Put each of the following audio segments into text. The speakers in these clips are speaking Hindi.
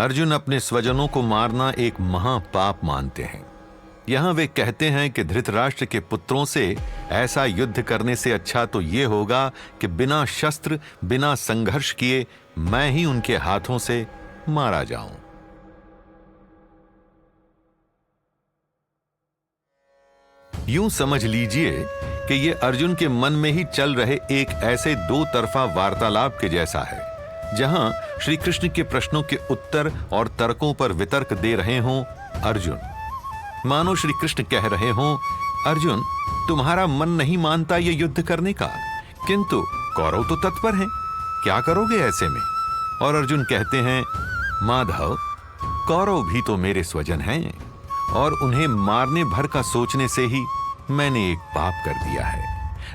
अर्जुन अपने स्वजनों को मारना एक महापाप मानते हैं। यहां वे कहते हैं कि धृतराष्ट्र के पुत्रों से ऐसा युद्ध करने से अच्छा तो यह होगा कि बिना शस्त्र बिना संघर्ष किए मैं ही उनके हाथों से मारा जाऊं। यूं समझ लीजिए कि यह अर्जुन के मन में ही चल रहे एक ऐसे दो तरफा वार्तालाप के जैसा है, जहां श्री कृष्ण के प्रश्नों के उत्तर और तर्कों पर वितर्क दे रहे हों अर्जुन। मानो श्री कृष्ण कह रहे हों, अर्जुन तुम्हारा मन नहीं मानता ये युद्ध करने का, किंतु कौरव तो तत्पर हैं, क्या करोगे ऐसे में? और अर्जुन कहते हैं, माधव कौरव भी तो मेरे स्वजन हैं और उन्हें मारने भर का सोचने से ही मैंने एक पाप कर दिया है।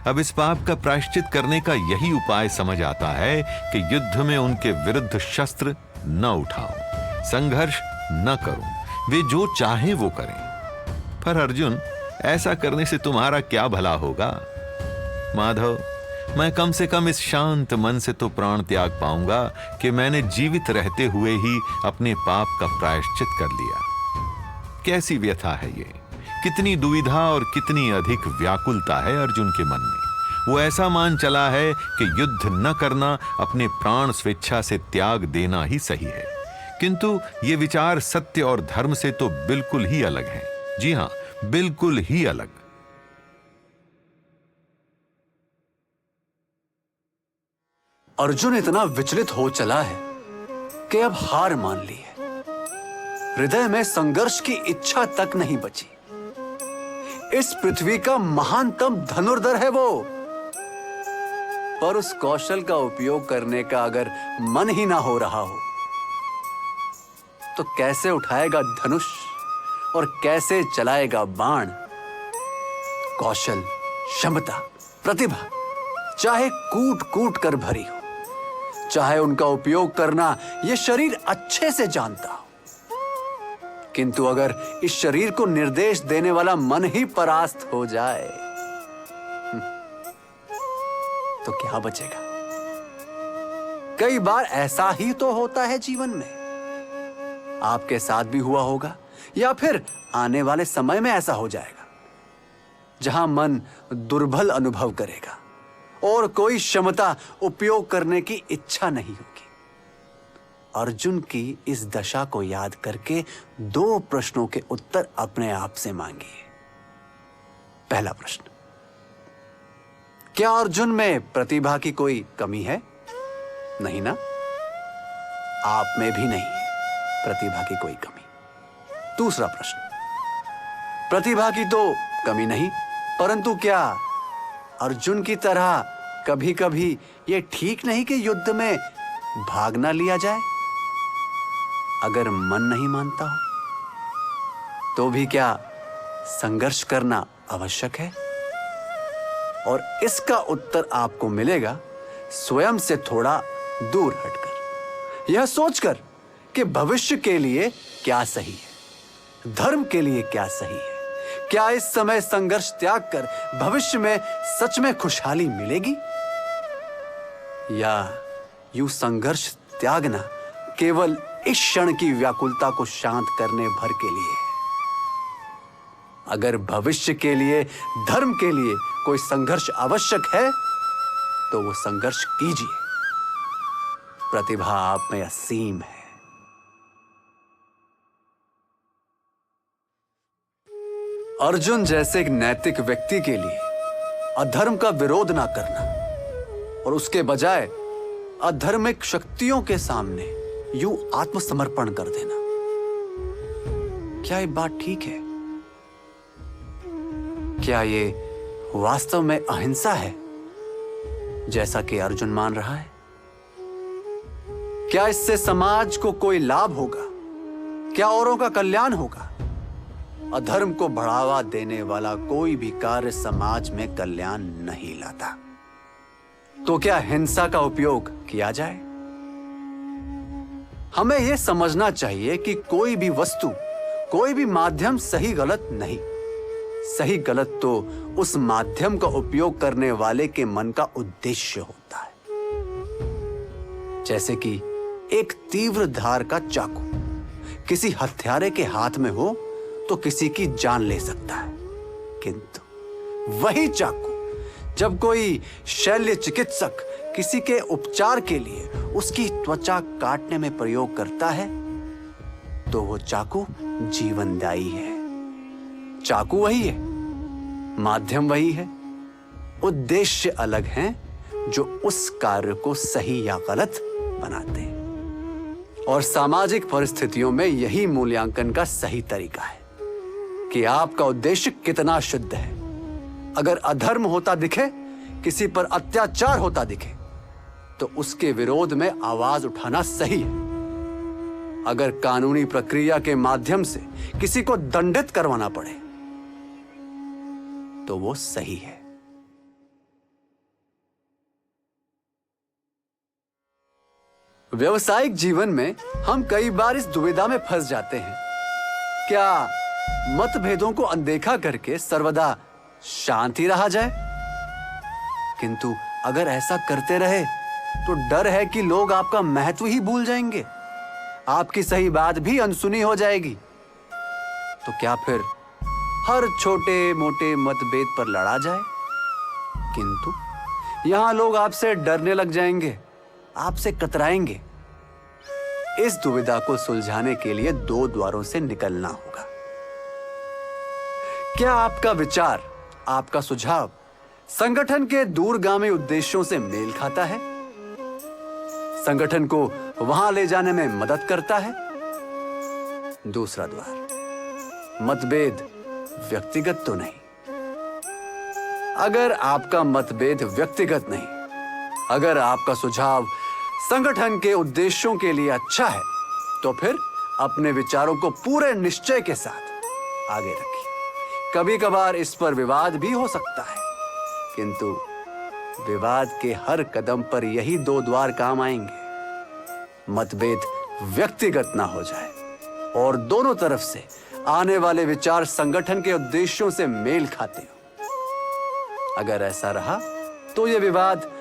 अब इस पाप का प्रायश्चित करने का यही उपाय समझ आता है कि युद्ध में उनके विरुद्ध शस्त्र न उठाऊं, संघर्ष न करूं, वे जो चाहें वो करें। पर अर्जुन ऐसा करने से तुम्हारा क्या भला होगा? माधव मैं कम से कम इस शांत मन से तो प्राण त्याग पाऊंगा कि मैंने जीवित रहते हुए ही अपने पाप का प्रायश्चित कर लिया। कैसी व्यथा है ये, कितनी दुविधा और कितनी अधिक व्याकुलता है अर्जुन के मन में। वो ऐसा मान चला है कि युद्ध न करना अपने प्राण स्वेच्छा से त्याग देना ही सही है, किंतु ये विचार सत्य और धर्म से तो बिल्कुल ही अलग हैं। जी हां, बिल्कुल ही अलग। अर्जुन इतना विचलित हो चला है कि अब हार मान ली है। हृदय में संघर्ष की इच्छा तक नहीं बची। इस पृथ्वी का महानतम धनुर्धर है वो, पर उस कौशल का उपयोग करने का अगर मन ही ना हो रहा हो तो कैसे उठाएगा धनुष और कैसे चलाएगा बाण? कौशल, क्षमता, प्रतिभा चाहे कूट कूट कर भरी हो, चाहे उनका उपयोग करना यह शरीर अच्छे से जानता हो, किंतु अगर इस शरीर को निर्देश देने वाला मन ही परास्त हो जाए तो क्या बचेगा? कई बार ऐसा ही तो होता है जीवन में। आपके साथ भी हुआ होगा या फिर आने वाले समय में ऐसा हो जाएगा, जहां मन दुर्बल अनुभव करेगा और कोई क्षमता उपयोग करने की इच्छा नहीं होगी। अर्जुन की इस दशा को याद करके दो प्रश्नों के उत्तर अपने आप से मांगिए। पहला प्रश्न, क्या अर्जुन में प्रतिभा की कोई कमी है? नहीं ना? आप में भी नहीं है प्रतिभा की कोई कमी। दूसरा प्रश्न, प्रतिभा की तो कमी नहीं, परंतु क्या अर्जुन की तरह कभी कभी यह ठीक नहीं कि युद्ध में भाग ना लिया जाए? अगर मन नहीं मानता हो तो भी क्या संघर्ष करना आवश्यक है? और इसका उत्तर आपको मिलेगा स्वयं से थोड़ा दूर हटकर, यह सोचकर कि भविष्य के लिए क्या सही है, धर्म के लिए क्या सही है। क्या इस समय संघर्ष त्याग कर भविष्य में सच में खुशहाली मिलेगी, या यूं संघर्ष त्यागना केवल इस क्षण की व्याकुलता को शांत करने भर के लिए है? अगर भविष्य के लिए, धर्म के लिए कोई संघर्ष आवश्यक है तो वो संघर्ष कीजिए। प्रतिभा आप में असीम है। अर्जुन जैसे एक नैतिक व्यक्ति के लिए अधर्म का विरोध ना करना और उसके बजाय अधर्मिक शक्तियों के सामने यूं आत्मसमर्पण कर देना, क्या ये बात ठीक है? क्या ये वास्तव में अहिंसा है जैसा कि अर्जुन मान रहा है? क्या इससे समाज को कोई लाभ होगा? क्या औरों का कल्याण होगा? अधर्म को बढ़ावा देने वाला कोई भी कार्य समाज में कल्याण नहीं लाता। तो क्या हिंसा का उपयोग किया जाए? हमें यह समझना चाहिए कि कोई भी वस्तु, कोई भी माध्यम सही गलत नहीं। सही गलत तो उस माध्यम का उपयोग करने वाले के मन का उद्देश्य होता है। जैसे कि एक तीव्र धार का चाकू किसी हत्यारे के हाथ में हो तो किसी की जान ले सकता है, किंतु वही चाकू जब कोई शल्य चिकित्सक किसी के उपचार के लिए उसकी त्वचा काटने में प्रयोग करता है तो वो चाकू जीवनदायी है। चाकू वही है, माध्यम वही है, उद्देश्य अलग हैं जो उस कार्य को सही या गलत बनाते हैं। और सामाजिक परिस्थितियों में यही मूल्यांकन का सही तरीका है कि आपका उद्देश्य कितना शुद्ध है। अगर अधर्म होता दिखे, किसी पर अत्याचार होता दिखे, तो उसके विरोध में आवाज उठाना सही है। अगर कानूनी प्रक्रिया के माध्यम से किसी को दंडित करवाना पड़े तो वो सही है। व्यवसायिक जीवन में हम कई बार इस दुविधा में फंस जाते हैं, क्या मतभेदों को अनदेखा करके सर्वदा शांति रहा जाए? किंतु अगर ऐसा करते रहे तो डर है कि लोग आपका महत्व ही भूल जाएंगे, आपकी सही बात भी अनसुनी हो जाएगी। तो क्या फिर हर छोटे मोटे मतभेद पर लड़ा जाए? किंतु यहां लोग आपसे डरने लग जाएंगे, आपसे कतराएंगे। इस दुविधा को सुलझाने के लिए दो द्वारों से निकलना होगा। क्या आपका विचार, आपका सुझाव संगठन के दूरगामी उद्देश्यों से मेल खाता है? संगठन को वहां ले जाने में मदद करता है? दूसरा द्वार, मतभेद व्यक्तिगत तो नहीं। अगर आपका मतभेद व्यक्तिगत नहीं, अगर आपका सुझाव संगठन के उद्देश्यों के लिए अच्छा है, तो फिर अपने विचारों को पूरे निश्चय के साथ आगे रखिए। कभी कभार इस पर विवाद भी हो सकता है, किंतु विवाद के हर कदम पर यही दो द्वार काम आएंगे। मतभेद व्यक्तिगत ना हो जाए और दोनों तरफ से आने वाले विचार संगठन के उद्देश्यों से मेल खाते हो। अगर ऐसा रहा तो यह विवाद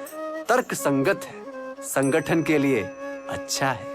तर्क संगत है, संगठन के लिए अच्छा है।